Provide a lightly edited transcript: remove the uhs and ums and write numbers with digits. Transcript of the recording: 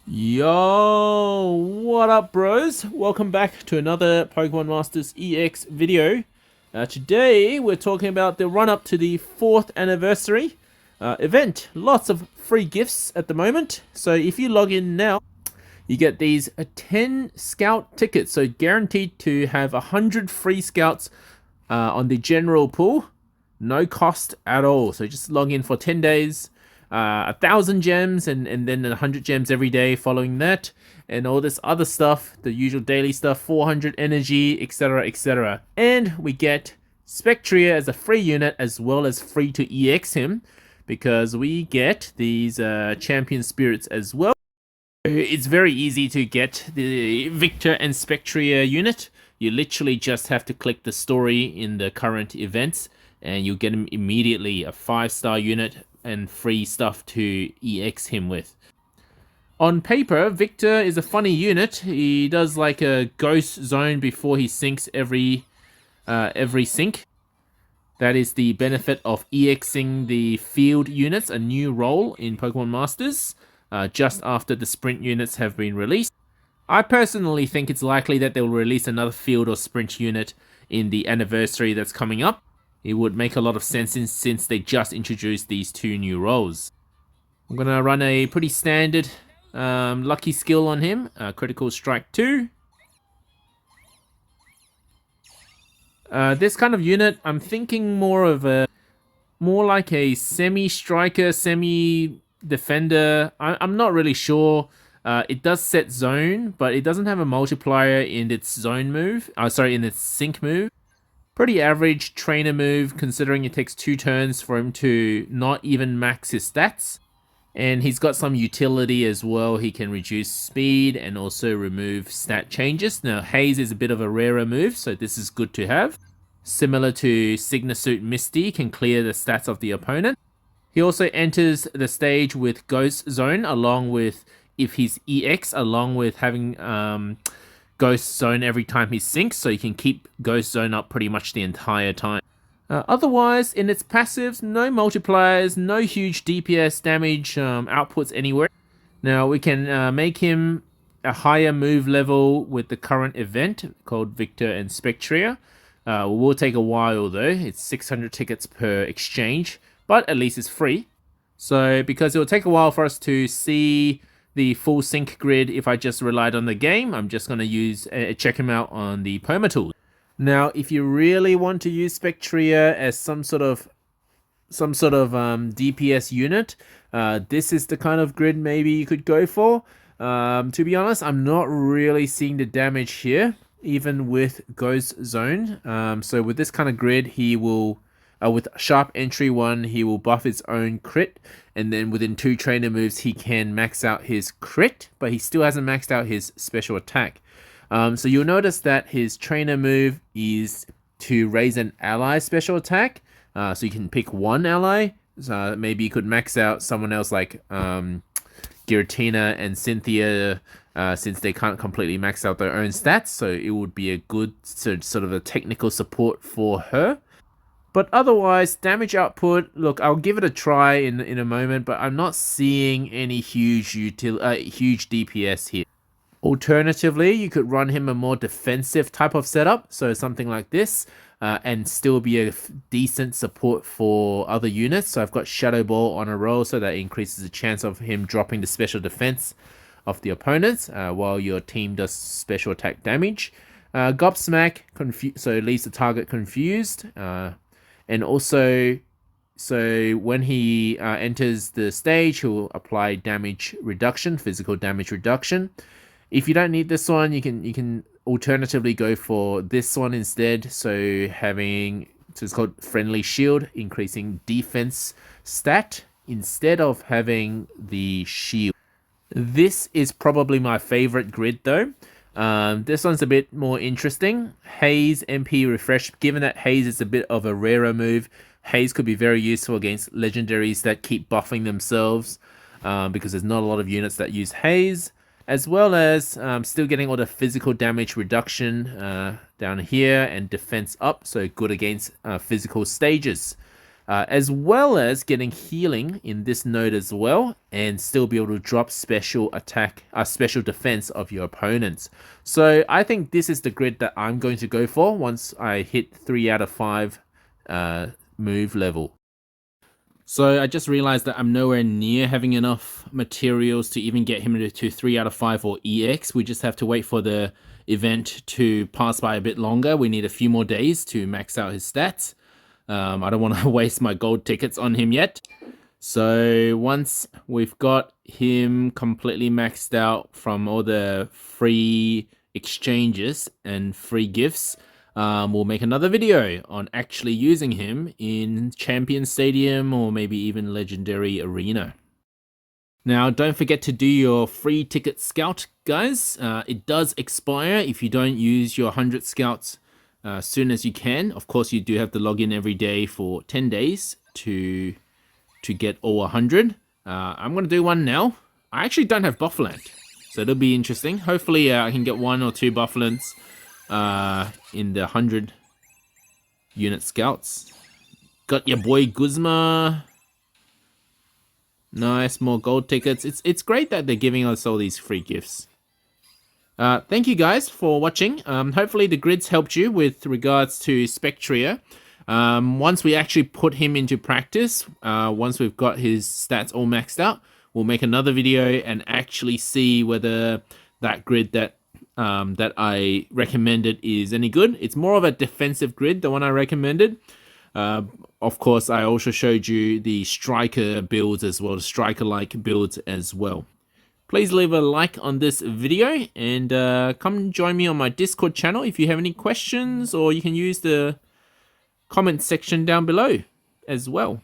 Yo, what up, bros? Welcome back to another Pokemon Masters EX video. Today, we're talking about the run-up to the 4th anniversary event. Lots of free gifts at the moment. So if you log in now, you get these 10 scout tickets. So guaranteed to have 100 free scouts on the general pool. No cost at all. So just log in for 10 days. 1,000 gems and then 100 gems every day following that, and all this other stuff, the usual daily stuff, 400 energy, etc, etc. And we get Spectrier as a free unit as well as free to EX him, because we get these champion spirits as well. It's very easy to get the Victor and Spectrier unit. You literally just have to click the story in the current events and you get him immediately, a 5-star unit and free stuff to EX him with. On paper, Victor is a funny unit. He does like a ghost zone before he sinks every sink. That is the benefit of EXing the field units, a new role in Pokemon Masters, just after the sprint units have been released. I personally think it's likely that they'll release another field or sprint unit in the anniversary that's coming up. It would make a lot of sense since they just introduced these 2 new roles. I'm going to run a pretty standard lucky skill on him, critical strike 2. This kind of unit, I'm thinking more like a semi-striker, semi-defender. I'm not really sure. It does set zone, but it doesn't have a multiplier in its zone move. In its sync move. Pretty average trainer move, considering it takes 2 turns for him to not even max his stats. And he's got some utility as well. He can reduce speed and also remove stat changes. Now, Haze is a bit of a rarer move, so this is good to have. Similar to Signasuit Misty, can clear the stats of the opponent. He also enters the stage with Ghost Zone, along with, if he's EX, along with having Ghost Zone every time he sinks, so you can keep Ghost Zone up pretty much the entire time. Otherwise, in its passives, no multipliers, no huge DPS damage outputs anywhere. Now, we can make him a higher move level with the current event called Victor and Spectria. It will take a while though. It's 600 tickets per exchange, but at least it's free. So, because it will take a while for us to see the full sync grid, if I just relied on the game, I'm just going to use check him out on the PoMa tool. Now, if you really want to use Spectria as some sort of DPS unit, this is the kind of grid maybe you could go for. To be honest, I'm not really seeing the damage here, even with Ghost Zone. So with this kind of grid, he will, with Sharp Entry 1, he will buff his own crit, and then within 2 trainer moves, he can max out his crit, but he still hasn't maxed out his special attack. So you'll notice that his trainer move is to raise an ally special attack. So you can pick one ally. So maybe you could max out someone else like Giratina and Cynthia, since they can't completely max out their own stats. So it would be a good sort of a technical support for her. But otherwise, damage output, look, I'll give it a try in a moment, but I'm not seeing any huge DPS here. Alternatively, you could run him a more defensive type of setup, so something like this, and still be a decent support for other units. So I've got Shadow Ball on a roll, so that increases the chance of him dropping the special defense of the opponents, while your team does special attack damage. Gobsmack, so it leaves the target confused. And also, so when he enters the stage, he'll apply damage reduction, physical damage reduction. If you don't need this one, you can alternatively go for this one instead. So it's called Friendly Shield, increasing defense stat instead of having the shield. This is probably my favorite grid though. This one's a bit more interesting. Haze MP Refresh. Given that Haze is a bit of a rarer move, Haze could be very useful against legendaries that keep buffing themselves, because there's not a lot of units that use Haze, as well as still getting all the physical damage reduction down here and defense up, so good against physical stages. as well as getting healing in this node as well, and still be able to drop special attack, special defense of your opponents. So I think this is the grid that I'm going to go for once I hit 3 out of 5 move level. So I just realized that I'm nowhere near having enough materials to even get him to 3 out of 5 or EX. We just have to wait for the event to pass by a bit longer. We need a few more days to max out his stats. I don't want to waste my gold tickets on him yet. So once we've got him completely maxed out from all the free exchanges and free gifts, we'll make another video on actually using him in Champion Stadium or maybe even Legendary Arena. Now, don't forget to do your free ticket scout, guys. It does expire if you don't use your 100 scouts as soon as you can. Of course, you do have to log in every day for 10 days to get all 100. I'm going to do one now. I actually don't have Buffalant, so it'll be interesting. Hopefully, I can get 1 or 2 Buffalants in the 100 unit scouts. Got your boy Guzma. Nice, more gold tickets. It's great that they're giving us all these free gifts. Thank you guys for watching. Hopefully the grids helped you with regards to Spectria. Once we actually put him into practice, once we've got his stats all maxed out, we'll make another video and actually see whether that grid that I recommended is any good. It's more of a defensive grid, the one I recommended. Of course, I also showed you the striker builds as well, the striker-like builds as well. Please leave a like on this video and come join me on my Discord channel if you have any questions, or you can use the comment section down below as well.